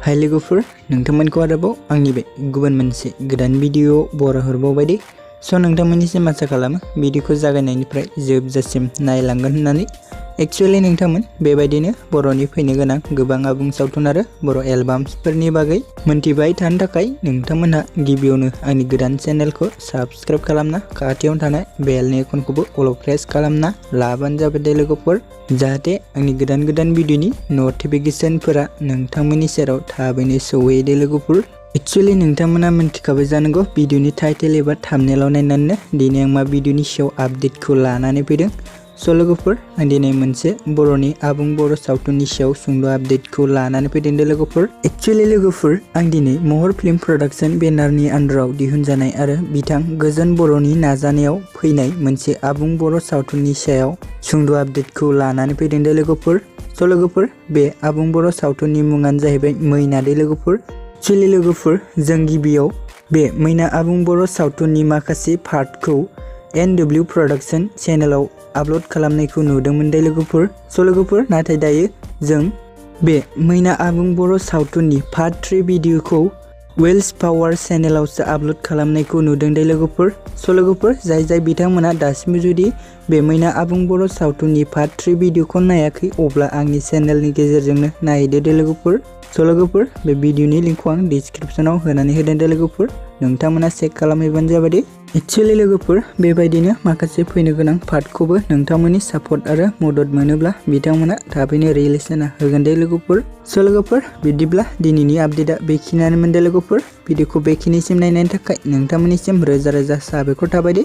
हाय लोगोफोर नोंथांमोनखौ आरोबाव आंनि बे गुबुन मोनसे गोदान भिडिअ बरायहरबावबाय दे। स' नोंथांमोननिसिम आसा खालामो भिडिअखौ जागायनायनिफ्राय जोबजासिम नायलांगोन होननानै। एक्चुअली नोंथांमोन बेबायदिनो बर'नि फैनो गोनां गोबां आबुं सावथुन आरो बर' एलबाम्सफोरनि बागै मोनथिबाय थानो थाखाय नोंथांमोनहा गिबियावनो आंनि गोदान चेनेलखौ साबस्क्राइब खालामना खाथियावनो थानाय बेलनि आइकनखौबो अल प्रेस खालामना लाबानो जाबाय दे लोगोफोर, जाहाथे आंनि गोदान दिनि नटिफिकेशनफोरा नोंथांमोननि सेराव थाबैनो सौहैयो दे लोगोफोर। एक्चुअली नोंथांमोना मिन्थिखाबाय जानांगौ भिडिअनि टाइटेल एबा थाम्बनेलाव नायनानैनो दिनै आं मा भिडिअनि सायाव आपडेटखौ लानानै फैदों। स' लोगोफोर आं दिनै मोनसे बर'नि आबुं बर' सावथुननि सायाव सुंद' आपडेटखौ लानानै फैदों दे लोगोफोर। एक्चुअली लोगोफोर आं दिनै महर फिल्म प्रडाक्शन बेनारनि आन्डाराव दिहुनजानाय आरो बिथां गोजोन बर'नि नाजानायाव फैनाय मोनसे आबुं बर' सावथुननि सायाव सुंद' आपडेटखौ लानानै फैदों दे लोगोफोर। स' लोगोफोर बे आबुं बर' सावथुननि मुङानो जाहैबाय मैना दे लोगोफोर। एक्चुअली लोगोफोर जों गिबियाव बे मैना आबुं बर' सावथुननि माखासे पार्टखौ NW प्रडाक्शन चेनेलाव आपल'ड खालामनायखौ नुदोंमोन दे लोगोफोर। स' लोगोफोर नाथाय दायो जों बे मैना आबुं बर' सावथुननि पार्ट 3 भिडिअखौ वेल्स पावार चेनेलावसो आपल'ड खालामनायखौ नुदों दे लोगोफोर। स' लोगोफोर जाय बिथांमोना दासिमबो जुदि बे मैना आबुं बर' सावथुननि पार्ट 3 भिडिअखौ नायाखै अब्ला आंनि चेनेलनि गेजेरजोंनो नायदो दे लोगोफोर। स' लोगोफोर बे भिडिअनि लिंकखौ आं डिसक्रिपशनाव होनानै होदों दे लोगोफोर, नोंथांमोना चेक खालामहैबानो जाबाय दे। एक्चुअली लोगोफोर बेबायदिनो माखासे फैनो गोनां पार्टखौबो नोंथांमोननि सापर्ट आरो मदद मोनोब्ला बिथांमोना थाबैनो रिलिज होना होगोन दे लोगोफोर। स' लोगोफोर बिदिब्ला दिनैनि आपडेटआ बेखिनियानोमोन दे लोगोफोर। भिडिअखौ बेखिनिसिम नायनायनि थाखाय नोंथांमोननिसिम रोजा साबायखर थाबाय दे।